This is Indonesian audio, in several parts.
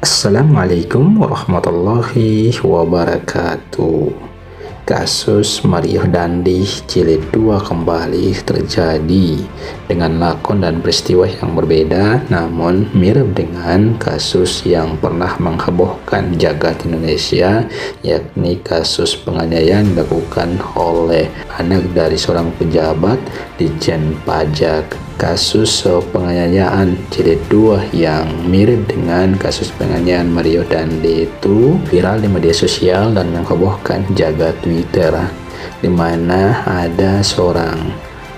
Assalamualaikum warahmatullahi wabarakatuh. Kasus Mario Dandi Jilid 2 kembali terjadi dengan lakon dan peristiwa yang berbeda, namun mirip dengan kasus yang pernah menghebohkan jagat Indonesia, yakni kasus penganiayaan dilakukan oleh anak dari seorang pejabat Ditjen Pajak. Kasus penganiayaan jilid 2 yang mirip dengan kasus penganiayaan Mario Dandi itu viral di media sosial dan menghebohkan jagat Twitter, di mana ada seorang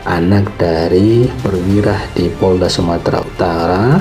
anak dari perwira di Polda Sumatera Utara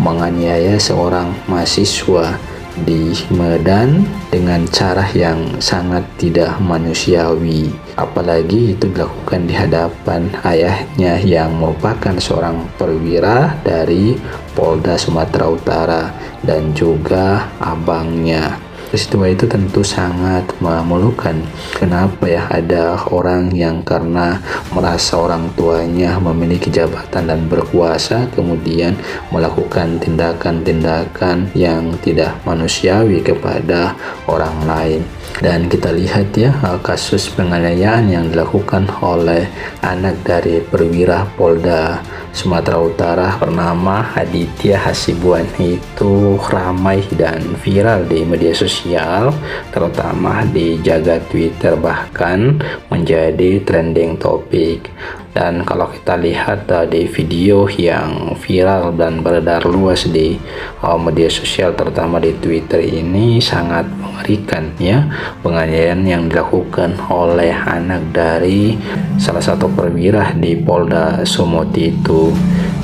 menganiaya seorang mahasiswa di Medan dengan cara yang sangat tidak manusiawi, apalagi itu dilakukan di hadapan ayahnya yang merupakan seorang perwira dari Polda Sumatera Utara dan juga abangnya. Peristiwa itu tentu sangat memalukan. Kenapa ya ada orang yang karena merasa orang tuanya memiliki jabatan dan berkuasa kemudian melakukan tindakan-tindakan yang tidak manusiawi kepada orang lain. Dan kita lihat ya kasus penganiayaan yang dilakukan oleh anak dari perwira Polda Sumatera Utara bernama Aditya Hasibuan itu ramai dan viral di media sosial, terutama di jagat Twitter, bahkan menjadi trending topik. Dan kalau kita lihat di video yang viral dan beredar luas di media sosial, terutama di Twitter, ini sangat mengerikan ya, penganiayaan yang dilakukan oleh anak dari salah satu perwira di Polda Sumut itu.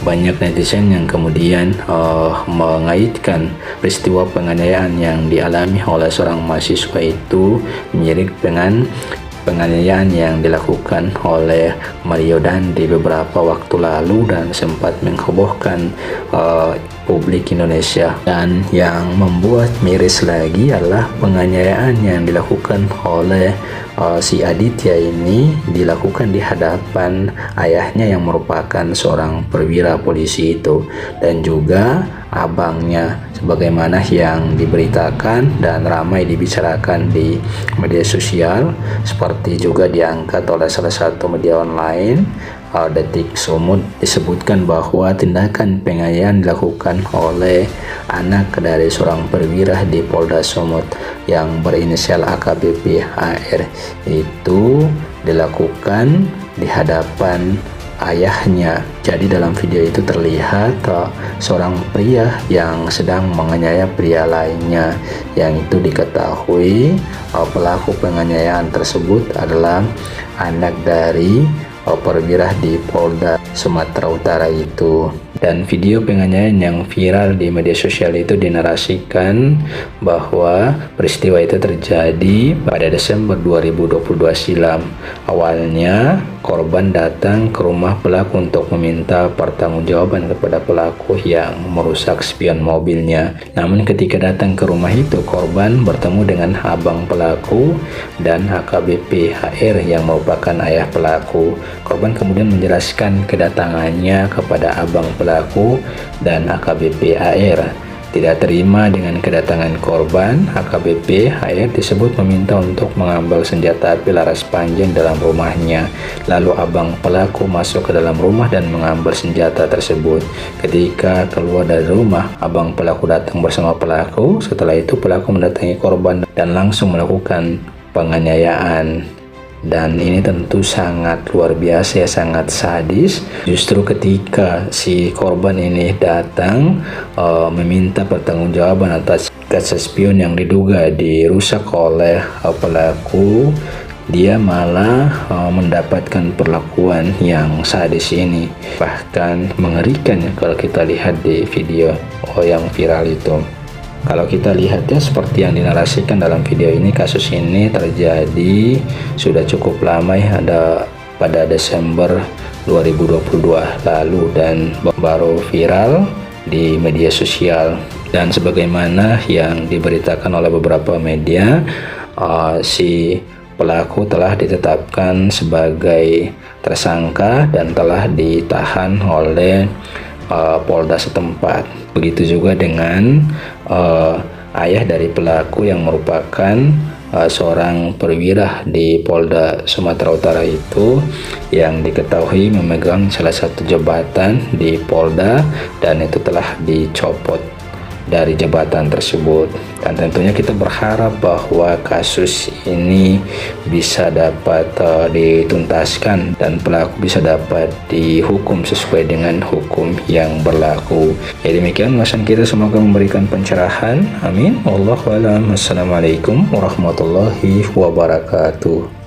Banyak netizen yang kemudian mengaitkan peristiwa penganiayaan yang dialami oleh seorang mahasiswa itu mirip dengan penganiayaan yang dilakukan oleh Mario Dandi beberapa waktu lalu dan sempat menghebohkan publik Indonesia. Dan yang membuat miris lagi adalah penganiayaan yang dilakukan oleh si Aditya ini dilakukan di hadapan ayahnya yang merupakan seorang perwira polisi itu dan juga abangnya, sebagaimana yang diberitakan dan ramai dibicarakan di media sosial, seperti juga diangkat oleh salah satu media online Detik Sumut. Disebutkan bahwa tindakan penganiayaan dilakukan oleh anak dari seorang perwira di Polda Sumut yang berinisial AKBP HR itu dilakukan di hadapan ayahnya. Jadi dalam video itu terlihat seorang pria yang sedang menganiaya pria lainnya, yang itu diketahui pelaku penganiayaan tersebut adalah anak dari perwira di Polda Sumatera Utara itu. Dan video penganiayaan yang viral di media sosial itu dinarasikan bahwa peristiwa itu terjadi pada Desember 2022 silam. Awalnya korban datang ke rumah pelaku untuk meminta pertanggungjawaban kepada pelaku yang merusak spion mobilnya. Namun ketika datang ke rumah itu, korban bertemu dengan abang pelaku dan AKBP HR yang merupakan ayah pelaku. Korban kemudian menjelaskan kedatangannya kepada abang pelaku dan AKBP HR. Tidak terima dengan kedatangan korban, AKBP HR disebut meminta untuk mengambil senjata api laras panjang dalam rumahnya. Lalu abang pelaku masuk ke dalam rumah dan mengambil senjata tersebut. Ketika keluar dari rumah, abang pelaku datang bersama pelaku. Setelah itu pelaku mendatangi korban dan langsung melakukan penganiayaan. Dan ini tentu sangat luar biasa ya, sangat sadis. Justru ketika si korban ini datang meminta pertanggungjawaban atas kasus spion yang diduga dirusak oleh pelaku, dia malah mendapatkan perlakuan yang sadis ini, bahkan mengerikan ya kalau kita lihat di video yang viral itu. Kalau kita lihat ya seperti yang dinarasikan dalam video ini, kasus ini terjadi sudah cukup lama ya, ada pada Desember 2022 lalu dan baru viral di media sosial. Dan sebagaimana yang diberitakan oleh beberapa media, si pelaku telah ditetapkan sebagai tersangka dan telah ditahan oleh Polda setempat. Begitu juga dengan ayah dari pelaku yang merupakan seorang perwira di Polda Sumatera Utara itu, yang diketahui memegang salah satu jabatan di Polda dan itu telah dicopot dari jabatan tersebut. Dan tentunya kita berharap bahwa kasus ini bisa dapat dituntaskan dan pelaku bisa dapat dihukum sesuai dengan hukum yang berlaku. Ya, demikian ulasan kita, semoga memberikan pencerahan. Amin. Wallahu a'lam. Assalamualaikum warahmatullahi wabarakatuh.